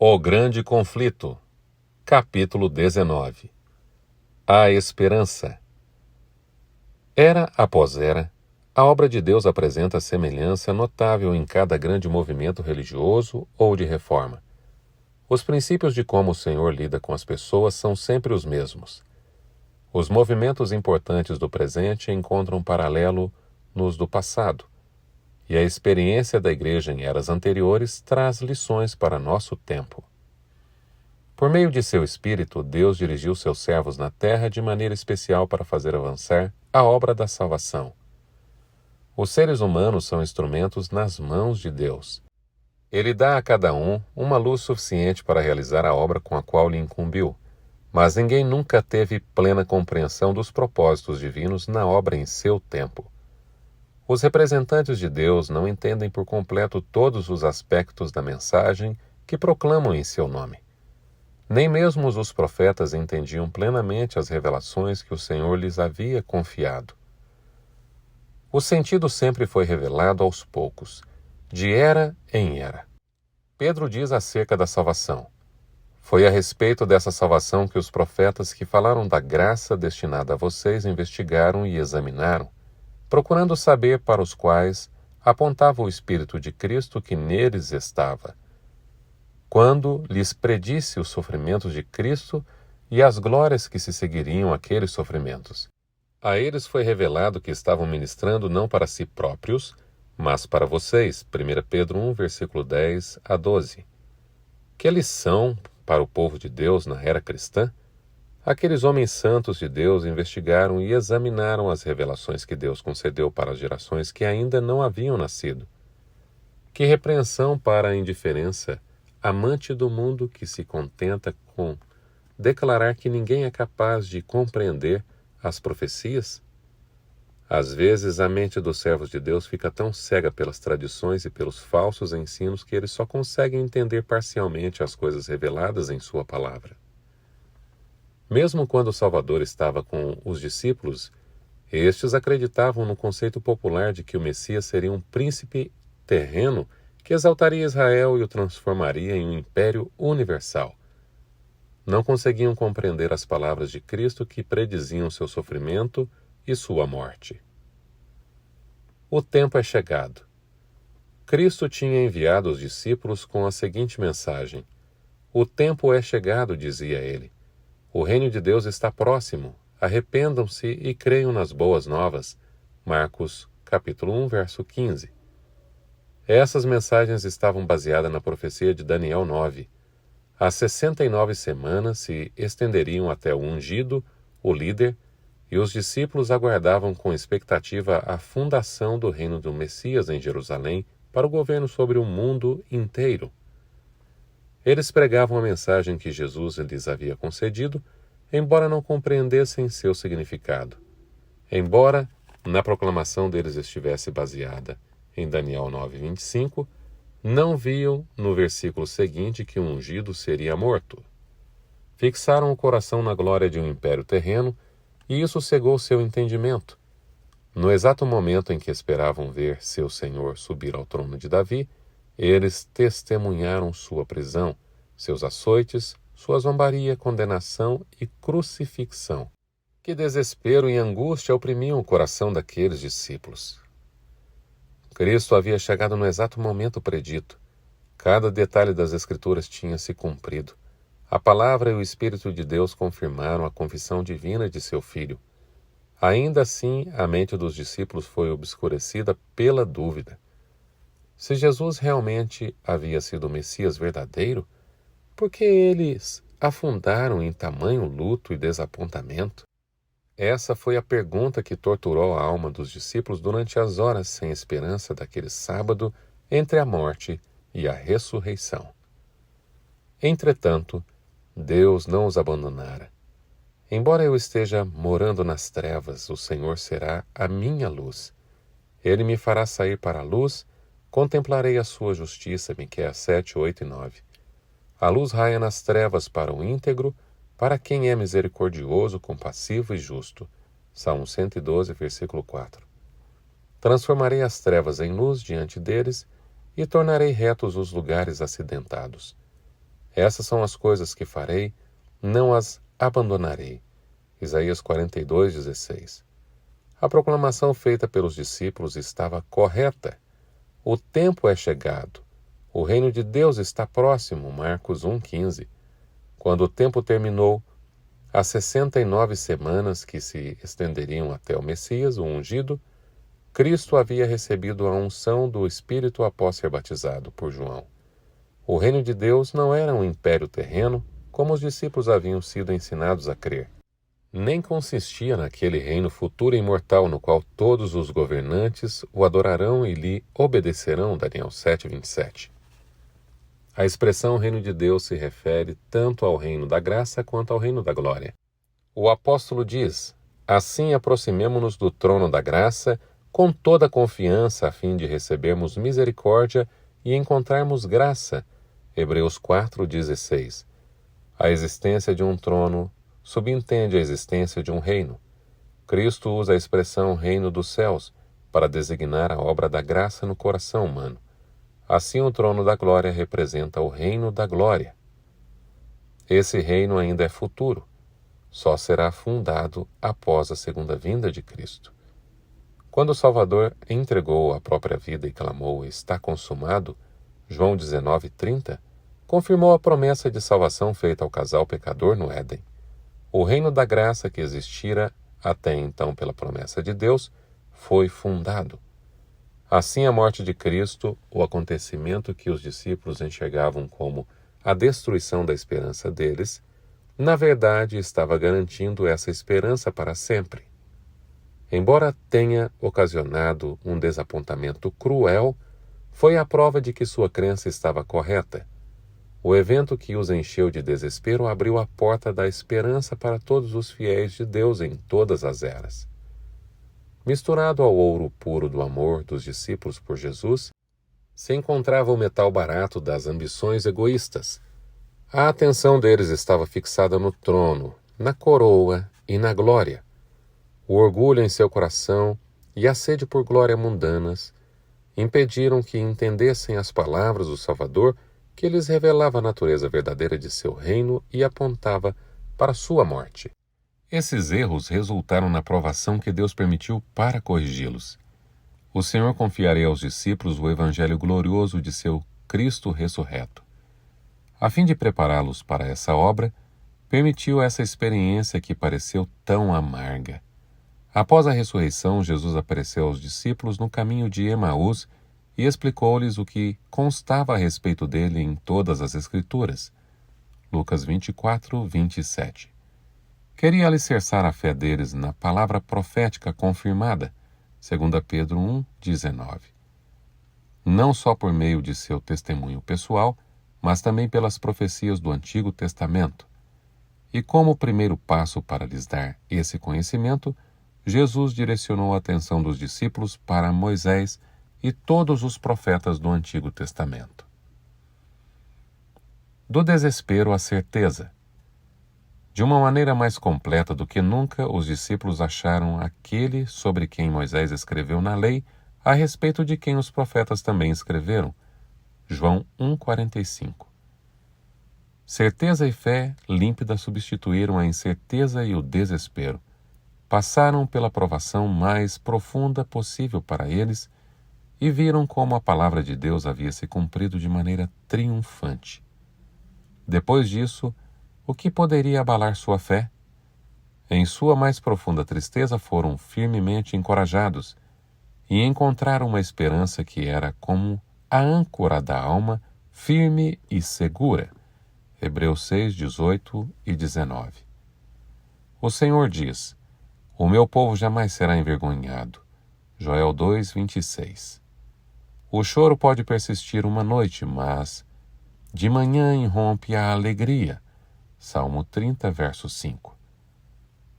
O Grande Conflito, capítulo 19. A Esperança. Era após era, a obra de Deus apresenta semelhança notável em cada grande movimento religioso ou de reforma. Os princípios de como o Senhor lida com as pessoas são sempre os mesmos. Os movimentos importantes do presente encontram paralelo nos do passado, e a experiência da Igreja em eras anteriores traz lições para nosso tempo. Por meio de seu Espírito, Deus dirigiu seus servos na terra de maneira especial para fazer avançar a obra da salvação. Os seres humanos são instrumentos nas mãos de Deus. Ele dá a cada um uma luz suficiente para realizar a obra com a qual lhe incumbiu, mas ninguém nunca teve plena compreensão dos propósitos divinos na obra em seu tempo. Os representantes de Deus não entendem por completo todos os aspectos da mensagem que proclamam em seu nome. Nem mesmo os profetas entendiam plenamente as revelações que o Senhor lhes havia confiado. O sentido sempre foi revelado aos poucos, de era em era. Pedro diz acerca da salvação: foi a respeito dessa salvação que os profetas que falaram da graça destinada a vocês investigaram e examinaram, procurando saber para os quais apontava o Espírito de Cristo que neles estava, quando lhes predisse os sofrimentos de Cristo e as glórias que se seguiriam àqueles sofrimentos. A eles foi revelado que estavam ministrando não para si próprios, mas para vocês. 1 Pedro 1, versículo 10 a 12. Que lição para o povo de Deus na era cristã? Aqueles homens santos de Deus investigaram e examinaram as revelações que Deus concedeu para as gerações que ainda não haviam nascido. Que repreensão para a indiferença amante do mundo que se contenta com declarar que ninguém é capaz de compreender as profecias? Às vezes a mente dos servos de Deus fica tão cega pelas tradições e pelos falsos ensinos que eles só conseguem entender parcialmente as coisas reveladas em sua palavra. Mesmo quando o Salvador estava com os discípulos, estes acreditavam no conceito popular de que o Messias seria um príncipe terreno que exaltaria Israel e o transformaria em um império universal. Não conseguiam compreender as palavras de Cristo que prediziam seu sofrimento e sua morte. O tempo é chegado. Cristo tinha enviado os discípulos com a seguinte mensagem: o tempo é chegado, dizia ele. O reino de Deus está próximo. Arrependam-se e creiam nas boas novas. Marcos, capítulo 1, verso 15. Essas mensagens estavam baseadas na profecia de Daniel 9. As 69 semanas se estenderiam até o ungido, o líder, e os discípulos aguardavam com expectativa a fundação do reino do Messias em Jerusalém para o governo sobre o mundo inteiro. Eles pregavam a mensagem que Jesus lhes havia concedido, embora não compreendessem seu significado. Embora na proclamação deles estivesse baseada em Daniel 9:25, não viam no versículo seguinte que o ungido seria morto. Fixaram o coração na glória de um império terreno, e isso cegou seu entendimento. No exato momento em que esperavam ver seu Senhor subir ao trono de Davi, eles testemunharam sua prisão, seus açoites, sua zombaria, condenação e crucifixão. Que desespero e angústia oprimiam o coração daqueles discípulos. Cristo havia chegado no exato momento predito. Cada detalhe das Escrituras tinha se cumprido. A palavra e o Espírito de Deus confirmaram a confissão divina de seu Filho. Ainda assim, a mente dos discípulos foi obscurecida pela dúvida. Se Jesus realmente havia sido o Messias verdadeiro, por que eles afundaram em tamanho luto e desapontamento? Essa foi a pergunta que torturou a alma dos discípulos durante as horas sem esperança daquele sábado entre a morte e a ressurreição. Entretanto, Deus não os abandonara. Embora eu esteja morando nas trevas, o Senhor será a minha luz. Ele me fará sair para a luz, contemplarei a sua justiça. Miqueias 7, 8 e 9. A luz raia nas trevas para o íntegro, para quem é misericordioso, compassivo e justo. Salmo 112, versículo 4. Transformarei as trevas em luz diante deles e tornarei retos os lugares acidentados. Essas são as coisas que farei, não as abandonarei. Isaías 42:16. A proclamação feita pelos discípulos estava correta. O tempo é chegado. O reino de Deus está próximo. Marcos 1:15. Quando o tempo terminou, as 69 semanas que se estenderiam até o Messias, o ungido, Cristo havia recebido a unção do Espírito após ser batizado por João. O reino de Deus não era um império terreno, como os discípulos haviam sido ensinados a crer. Nem consistia naquele reino futuro e imortal no qual todos os governantes o adorarão e lhe obedecerão. Daniel 7:27. A expressão reino de Deus se refere tanto ao reino da graça quanto ao reino da glória. O apóstolo diz: assim aproximemo-nos do trono da graça com toda a confiança a fim de recebermos misericórdia e encontrarmos graça. Hebreus 4:16. A existência de um trono subentende a existência de um reino. Cristo usa a expressão reino dos céus para designar a obra da graça no coração humano. Assim, o trono da glória representa o reino da glória. Esse reino ainda é futuro, só será fundado após a segunda vinda de Cristo. Quando o Salvador entregou a própria vida e clamou: está consumado, João 19:30, confirmou a promessa de salvação feita ao casal pecador no Éden. O reino da graça que existira até então pela promessa de Deus foi fundado. Assim, a morte de Cristo, o acontecimento que os discípulos enxergavam como a destruição da esperança deles, na verdade estava garantindo essa esperança para sempre. Embora tenha ocasionado um desapontamento cruel, foi a prova de que sua crença estava correta. O evento que os encheu de desespero abriu a porta da esperança para todos os fiéis de Deus em todas as eras. Misturado ao ouro puro do amor dos discípulos por Jesus, se encontrava o metal barato das ambições egoístas. A atenção deles estava fixada no trono, na coroa e na glória. O orgulho em seu coração e a sede por glória mundanas impediram que entendessem as palavras do Salvador, que lhes revelava a natureza verdadeira de seu reino e apontava para sua morte. Esses erros resultaram na provação que Deus permitiu para corrigi-los. O Senhor confiaria aos discípulos o evangelho glorioso de seu Cristo ressurreto. A fim de prepará-los para essa obra, permitiu essa experiência que pareceu tão amarga. Após a ressurreição, Jesus apareceu aos discípulos no caminho de Emaús e explicou-lhes o que constava a respeito dele em todas as Escrituras. Lucas 24:27. Queria alicerçar a fé deles na palavra profética confirmada, 2 Pedro 1:19. Não só por meio de seu testemunho pessoal, mas também pelas profecias do Antigo Testamento. E como primeiro passo para lhes dar esse conhecimento, Jesus direcionou a atenção dos discípulos para Moisés e todos os profetas do Antigo Testamento. Do desespero à certeza. De uma maneira mais completa do que nunca, os discípulos acharam aquele sobre quem Moisés escreveu na lei, a respeito de quem os profetas também escreveram. João 1:45. Certeza e fé límpida substituíram a incerteza e o desespero. Passaram pela provação mais profunda possível para eles e viram como a palavra de Deus havia se cumprido de maneira triunfante. Depois disso, o que poderia abalar sua fé? Em sua mais profunda tristeza foram firmemente encorajados e encontraram uma esperança que era como a âncora da alma, firme e segura. Hebreus 6:18 e 19. O Senhor diz: o meu povo jamais será envergonhado. Joel 2:26. O choro pode persistir uma noite, mas de manhã irrompe a alegria. Salmo 30, verso 5.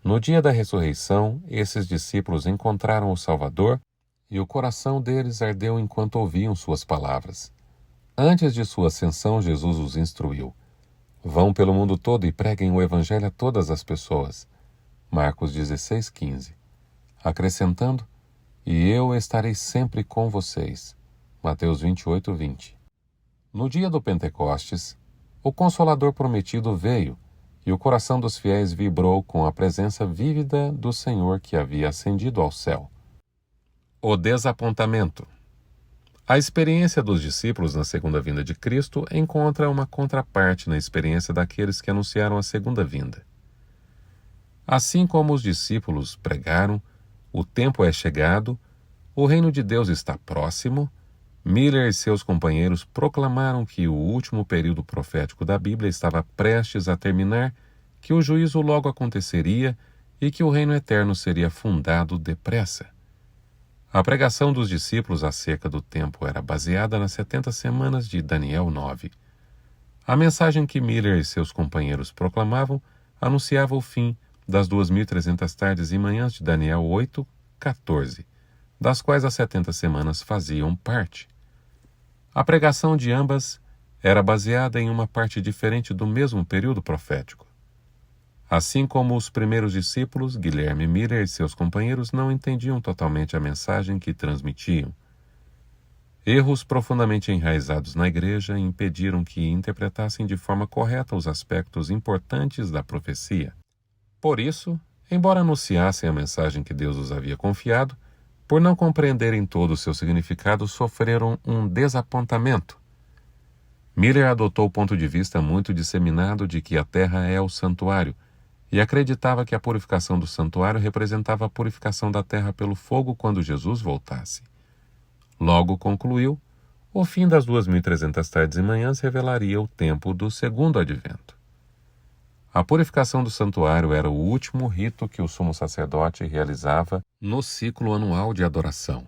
No dia da ressurreição, esses discípulos encontraram o Salvador e o coração deles ardeu enquanto ouviam suas palavras. Antes de sua ascensão, Jesus os instruiu: vão pelo mundo todo e preguem o Evangelho a todas as pessoas. Marcos 16:15. Acrescentando: e eu estarei sempre com vocês. Mateus 28:20. No dia do Pentecostes, o Consolador prometido veio, e o coração dos fiéis vibrou com a presença vívida do Senhor que havia ascendido ao céu. O desapontamento. A experiência dos discípulos na segunda vinda de Cristo encontra uma contraparte na experiência daqueles que anunciaram a segunda vinda. Assim como os discípulos pregaram, o tempo é chegado, o reino de Deus está próximo, Miller e seus companheiros proclamaram que o último período profético da Bíblia estava prestes a terminar, que o juízo logo aconteceria e que o reino eterno seria fundado depressa. A pregação dos discípulos acerca do tempo era baseada nas 70 semanas de Daniel 9. A mensagem que Miller e seus companheiros proclamavam anunciava o fim das 2.300 tardes e manhãs de Daniel 8:14, das quais as 70 semanas faziam parte. A pregação de ambas era baseada em uma parte diferente do mesmo período profético. Assim como os primeiros discípulos, Guilherme Miller e seus companheiros não entendiam totalmente a mensagem que transmitiam. Erros profundamente enraizados na igreja impediram que interpretassem de forma correta os aspectos importantes da profecia. Por isso, embora anunciassem a mensagem que Deus os havia confiado, por não compreenderem todo o seu significado, sofreram um desapontamento. Miller adotou o ponto de vista muito disseminado de que a terra é o santuário, e acreditava que a purificação do santuário representava a purificação da terra pelo fogo quando Jesus voltasse. Logo concluiu, o fim das 2.300 tardes e manhãs revelaria o tempo do segundo advento. A purificação do santuário era o último rito que o sumo sacerdote realizava no ciclo anual de adoração.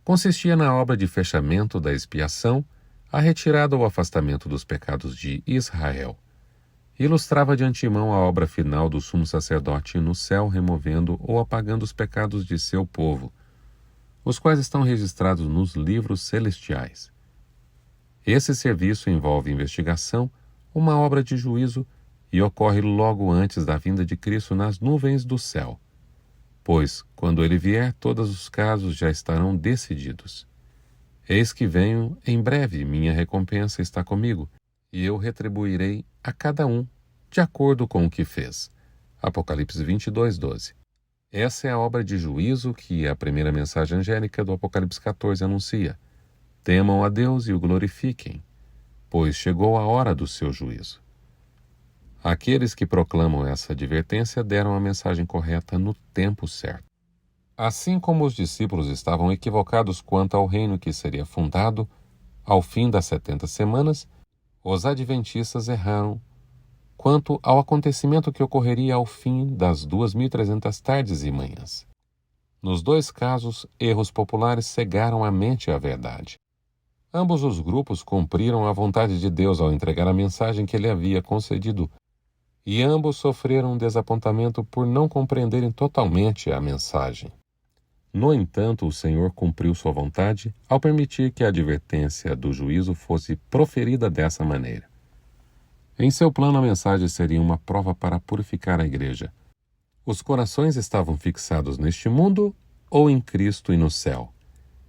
Consistia na obra de fechamento da expiação, a retirada ou afastamento dos pecados de Israel. Ilustrava de antemão a obra final do sumo sacerdote no céu, removendo ou apagando os pecados de seu povo, os quais estão registrados nos livros celestiais. Esse serviço envolve investigação, uma obra de juízo, e ocorre logo antes da vinda de Cristo nas nuvens do céu. Pois, quando ele vier, todos os casos já estarão decididos. Eis que venho, em breve minha recompensa está comigo, e eu retribuirei a cada um, de acordo com o que fez. Apocalipse 22:12. Essa é a obra de juízo que a primeira mensagem angélica do Apocalipse 14 anuncia. Temam a Deus e o glorifiquem, pois chegou a hora do seu juízo. Aqueles que proclamam essa advertência deram a mensagem correta no tempo certo. Assim como os discípulos estavam equivocados quanto ao reino que seria fundado ao fim das 70 semanas, os adventistas erraram quanto ao acontecimento que ocorreria ao fim das 2.300 tardes e manhãs. Nos dois casos, erros populares cegaram a mente à verdade. Ambos os grupos cumpriram a vontade de Deus ao entregar a mensagem que ele havia concedido, e ambos sofreram um desapontamento por não compreenderem totalmente a mensagem. No entanto, o Senhor cumpriu sua vontade ao permitir que a advertência do juízo fosse proferida dessa maneira. Em seu plano, a mensagem seria uma prova para purificar a igreja. Os corações estavam fixados neste mundo ou em Cristo e no céu?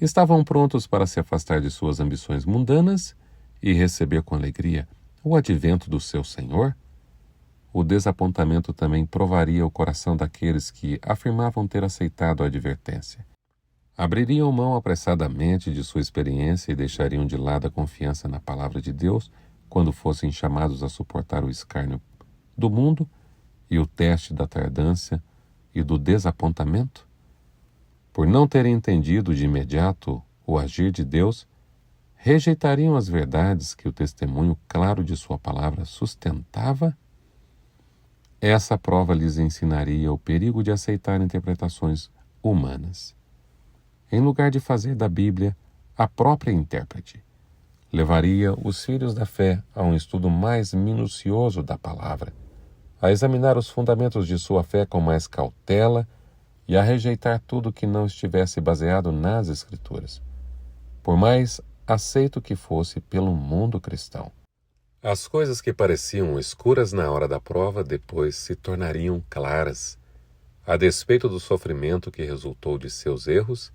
Estavam prontos para se afastar de suas ambições mundanas e receber com alegria o advento do seu Senhor? O desapontamento também provaria o coração daqueles que afirmavam ter aceitado a advertência. Abririam mão apressadamente de sua experiência e deixariam de lado a confiança na palavra de Deus quando fossem chamados a suportar o escárnio do mundo e o teste da tardância e do desapontamento? Por não terem entendido de imediato o agir de Deus, rejeitariam as verdades que o testemunho claro de sua palavra sustentava? Essa prova lhes ensinaria o perigo de aceitar interpretações humanas. Em lugar de fazer da Bíblia a própria intérprete, levaria os filhos da fé a um estudo mais minucioso da palavra, a examinar os fundamentos de sua fé com mais cautela e a rejeitar tudo que não estivesse baseado nas Escrituras, por mais aceito que fosse pelo mundo cristão. As coisas que pareciam escuras na hora da prova depois se tornariam claras. A despeito do sofrimento que resultou de seus erros,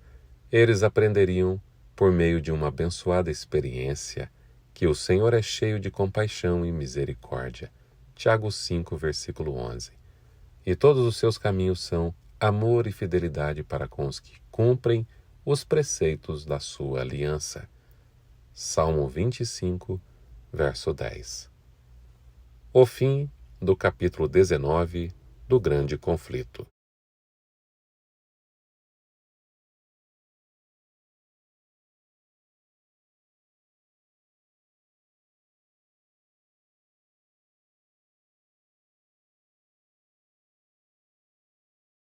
eles aprenderiam por meio de uma abençoada experiência que o Senhor é cheio de compaixão e misericórdia. Tiago 5, versículo 11. E todos os seus caminhos são amor e fidelidade para com os que cumprem os preceitos da sua aliança. Salmo 25, verso 10. O fim do capítulo 19 do Grande Conflito.